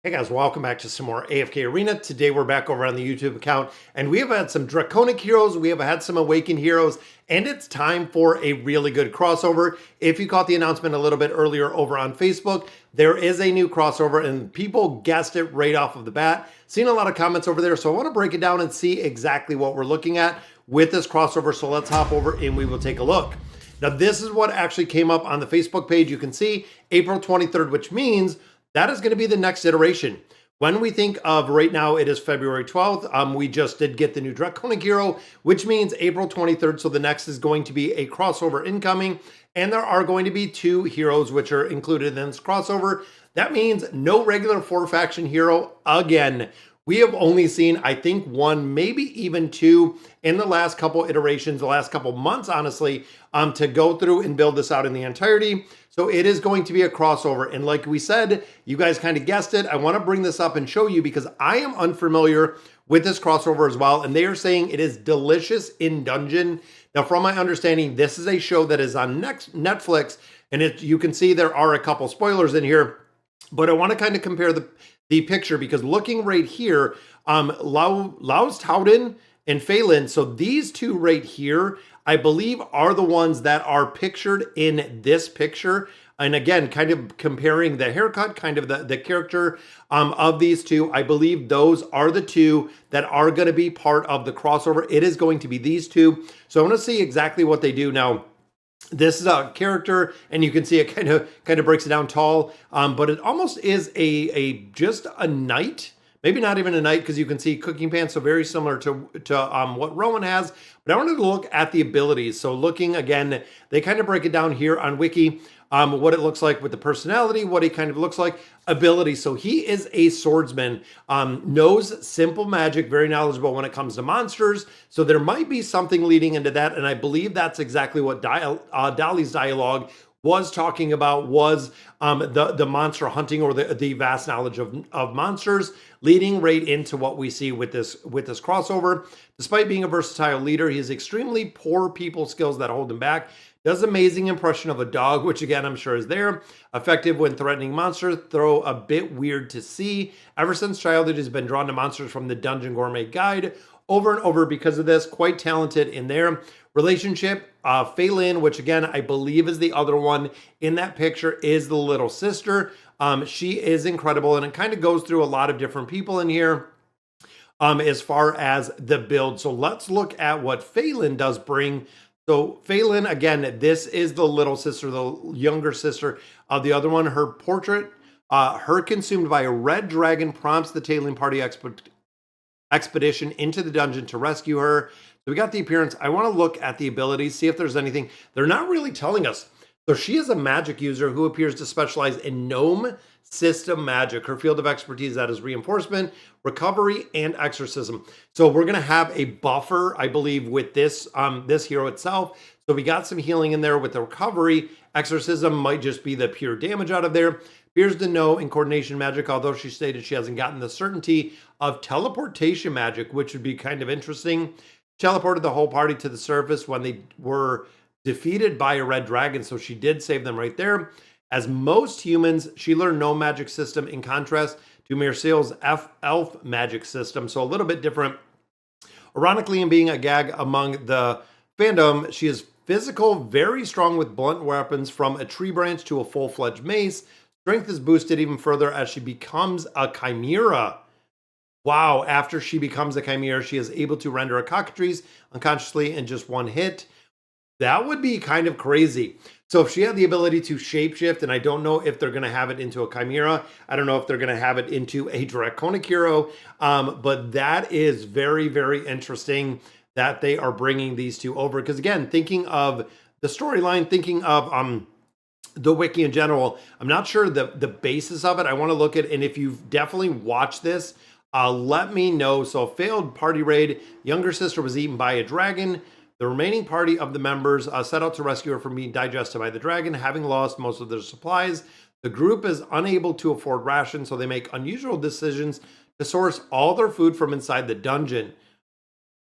Hey guys, welcome back to some more AFK Arena. Today we're back over on the YouTube account and we have had some Draconic heroes, we have had some Awakened heroes, and it's time for a really good crossover. If you caught the announcement a little bit earlier over on Facebook, there is a new crossover and people guessed it right off of the bat. Seen a lot of comments over there, so I want to break it down and see exactly what we're looking at with this crossover. So let's hop over and we will take a look. Now this is what actually came up on the Facebook page. You can see April 23rd, which means that is going to be the next iteration. When we think of right now, it is February 12th. We just did get the new Draconic hero, which means April 23rd. So the next is going to be a crossover incoming. And there are going to be two heroes which are included in this crossover. That means no regular 4-faction hero again. We have only seen, I think, one, maybe even two in the last couple iterations, the last couple months, honestly, to go through and build this out in the entirety. So it is going to be a crossover. And like we said, you guys kind of guessed it. I want to bring this up and show you because I am unfamiliar with this crossover as well. And they are saying it is delicious in dungeon. Now, from my understanding, this is a show that is on Netflix. And you can see there are a couple spoilers in here. But I want to kind of compare the picture because looking right here, Laios and Falin, so these two right here, I believe are the ones that are pictured in this picture. And again, kind of comparing the haircut, kind of the character of these two, I believe those are the two that are going to be part of the crossover. It is going to be these two. So I want to see exactly what they do now. This is a character, and you can see it kind of breaks it down tall, but it almost is just a knight. Maybe not even a knight because you can see cooking pants, so very similar to what Rowan has. But I wanted to look at the abilities. So looking again, they kind of break it down here on Wiki, what it looks like with the personality, what he kind of looks like, ability. So he is a swordsman, knows simple magic, very knowledgeable when it comes to monsters. So there might be something leading into that, and I believe that's exactly what Dolly's dialogue was talking about, was the monster hunting or the vast knowledge of monsters, leading right into what we see with this crossover. Despite being a versatile leader, he has extremely poor people skills that hold him back. Does amazing impression of a dog, which again, I'm sure is there. Effective when threatening monsters, though a bit weird to see. Ever since childhood, he's been drawn to monsters from the Dungeon Gourmet Guide over and over because of this. Quite talented in there. Relationship, Falin, which again, I believe is the other one in that picture, is the little sister. She is incredible, and it kind of goes through a lot of different people in here as far as the build. So let's look at what Falin does bring. So Falin, again, this is the little sister, the younger sister of the other one. Her portrait, her consumed by a red dragon, prompts the tailing party expedition into the dungeon to rescue her. So we got the appearance. I want to look at the abilities, see if there's anything. They're not really telling us. So she is a magic user who appears to specialize in gnome system magic. Her field of expertise, that is reinforcement, recovery, and exorcism. So we're going to have a buffer, I believe, with this hero itself. So we got some healing in there with the recovery. Exorcism might just be the pure damage out of there. Appears to know in coordination magic, although she stated she hasn't gotten the certainty of teleportation magic, which would be kind of interesting. Teleported the whole party to the surface when they were defeated by a red dragon, so she did save them right there. As most humans, she learned no magic system in contrast to Mirceil's elf magic system, so a little bit different. Ironically, in being a gag among the fandom, she is physical, very strong with blunt weapons from a tree branch to a full-fledged mace. Strength is boosted even further as she becomes a chimera. Wow, after she becomes a chimera, she is able to render a cockatrice unconsciously in just one hit. That would be kind of crazy. So if she had the ability to shapeshift, and I don't know if they're going to have it into a chimera, I don't know if they're going to have it into a Draconic hero, but that is very, very interesting that they are bringing these two over. Because again, thinking of the storyline, thinking of the wiki in general, I'm not sure the basis of it. I want to look at, and if you've definitely watched this, let me know. So failed party raid, younger sister was eaten by a dragon. The remaining party of the members set out to rescue her from being digested by the dragon, having lost most of their supplies. The group is unable to afford rations, so they make unusual decisions to source all their food from inside the dungeon.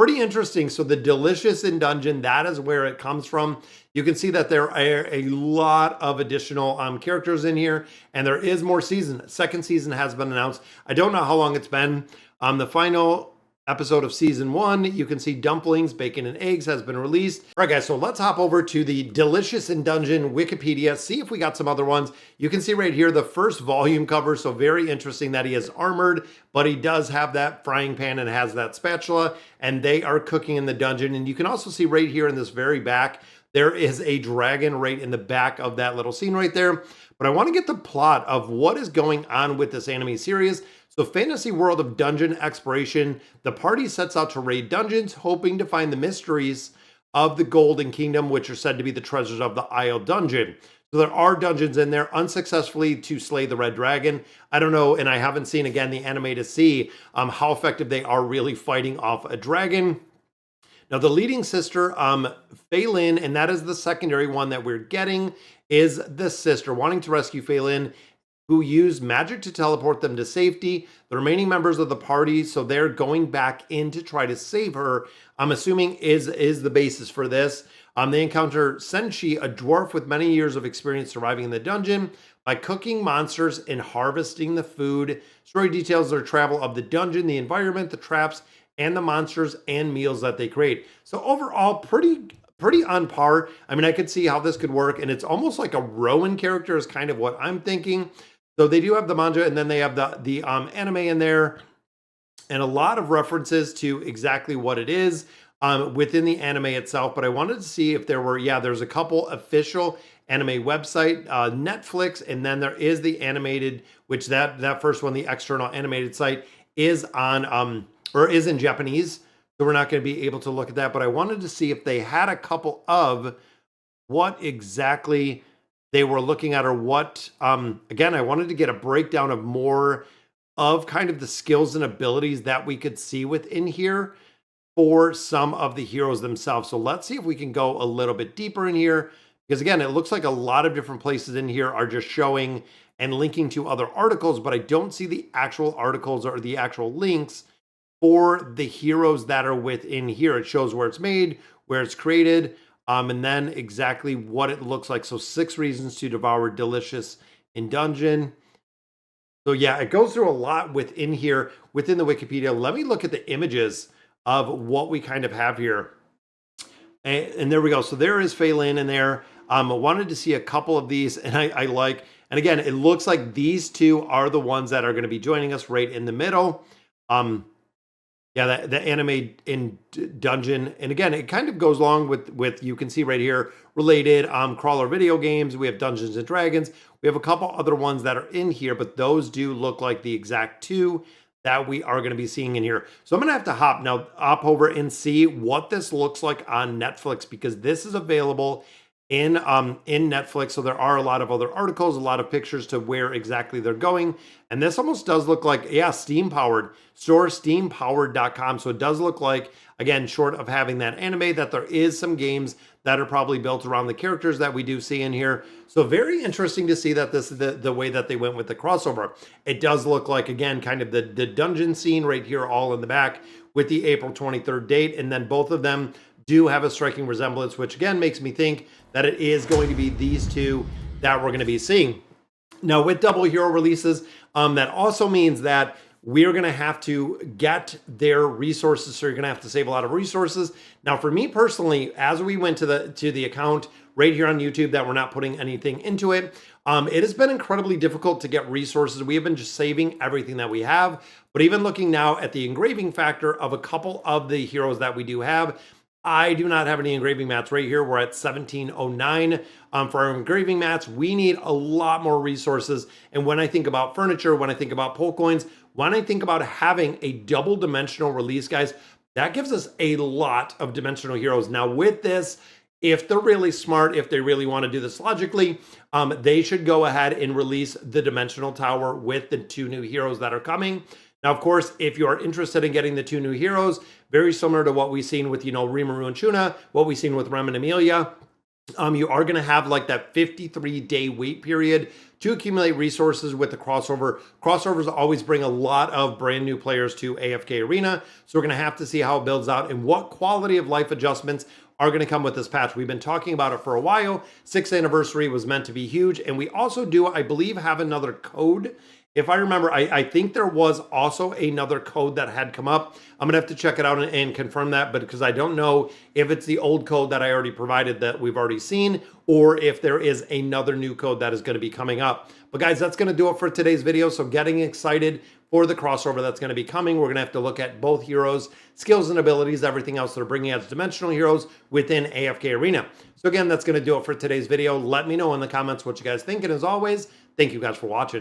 Pretty interesting. So the delicious in dungeon, that is where it comes from. You can see that there are a lot of additional characters in here, and there is more season. Second season has been announced. I don't know how long it's been. The final episode of season 1, you can see dumplings, bacon, and eggs has been released. All right, guys, so let's hop over to the Delicious in Dungeon Wikipedia, see if we got some other ones. You can see right here the first volume cover, so very interesting that he is armored, but he does have that frying pan and has that spatula, and they are cooking in the dungeon. And you can also see right here in this very back, there is a dragon right in the back of that little scene right there. But I want to get the plot of what is going on with this anime series. So fantasy world of dungeon exploration, the party sets out to raid dungeons, hoping to find the mysteries of the Golden Kingdom, which are said to be the treasures of the Isle Dungeon. So there are dungeons in there, unsuccessfully to slay the red dragon. I don't know, and I haven't seen, again, the anime to see how effective they are really fighting off a dragon. Now, the leading sister, Falin, and that is the secondary one that we're getting, is the sister wanting to rescue Falin, who used magic to teleport them to safety. The remaining members of the party, so they're going back in to try to save her, I'm assuming is the basis for this. They encounter Senshi, a dwarf with many years of experience surviving in the dungeon by cooking monsters and harvesting the food. Story details their travel of the dungeon, the environment, the traps, and the monsters and meals that they create. So overall, pretty on par. I mean, I could see how this could work, and it's almost like a Rowan character is kind of what I'm thinking. So they do have the manga, and then they have the anime in there, and a lot of references to exactly what it is within the anime itself. But I wanted to see if there were, there's a couple official anime website, Netflix, and then there is the animated, which that first one, the external animated site, is on or is in Japanese. So we're not going to be able to look at that. But I wanted to see if they had a couple of what exactly they were looking at, or what, again, I wanted to get a breakdown of more of kind of the skills and abilities that we could see within here for some of the heroes themselves. So let's see if we can go a little bit deeper in here, because again, it looks like a lot of different places in here are just showing and linking to other articles, but I don't see the actual articles or the actual links for the heroes that are within here. It shows where it's made, where it's created, and then exactly what it looks like. So 6 reasons to devour delicious in dungeon. So yeah, it goes through a lot within here, within the Wikipedia. Let me look at the images of what we kind of have here. And there we go. So there is Falin in there. I wanted to see a couple of these, and I like, and again, it looks like these two are the ones that are going to be joining us right in the middle. Yeah, the anime in dungeon. And again, it kind of goes along with you can see right here, related crawler video games. We have Dungeons and Dragons. We have a couple other ones that are in here, but those do look like the exact two that we are going to be seeing in here. So I'm going to have to hop over and see what this looks like on Netflix, because this is available in Netflix. So there are a lot of other articles, a lot of pictures to where exactly they're going. And this almost does look like, Steam powered, steampowered.com. So it does look like, again, short of having that anime, that there is some games that are probably built around the characters that we do see in here. So very interesting to see that this is the way that they went with the crossover. It does look like, again, kind of the dungeon scene right here, all in the back with the April 23rd date. And then both of them do have a striking resemblance, which again makes me think that it is going to be these two that we're going to be seeing. Now, with double hero releases, that also means that we're going to have to get their resources. So you're going to have to save a lot of resources. Now, for me personally, as we went to the account right here on YouTube that we're not putting anything into it, it has been incredibly difficult to get resources. We have been just saving everything that we have. But even looking now at the engraving factor of a couple of the heroes that we do have, I do not have any engraving mats right here. We're at 1709 for our engraving mats. We need a lot more resources. And when I think about furniture, when I think about pole coins, when I think about having a double dimensional release, guys, that gives us a lot of dimensional heroes. Now with this, if they're really smart, if they really want to do this logically, they should go ahead and release the dimensional tower with the 2 new heroes that are coming. Now, of course, if you are interested in getting the 2 new heroes, very similar to what we've seen with, Rimuru and Chuna, what we've seen with Rem and Amelia, You are going to have like that 53-day wait period to accumulate resources with the crossover. Crossovers always bring a lot of brand new players to AFK Arena, so we're going to have to see how it builds out and what quality of life adjustments are going to come with this patch. We've been talking about it for a while. 6th anniversary was meant to be huge, and we also do, I believe, have another code. If I remember, I think there was also another code that had come up. I'm going to have to check it out and confirm that, but because I don't know if it's the old code that I already provided that we've already seen, or if there is another new code that is going to be coming up. But guys, that's going to do it for today's video. So getting excited for the crossover that's going to be coming. We're going to have to look at both heroes, skills and abilities, everything else they're bringing as dimensional heroes within AFK Arena. So again, that's going to do it for today's video. Let me know in the comments what you guys think. And as always, thank you guys for watching.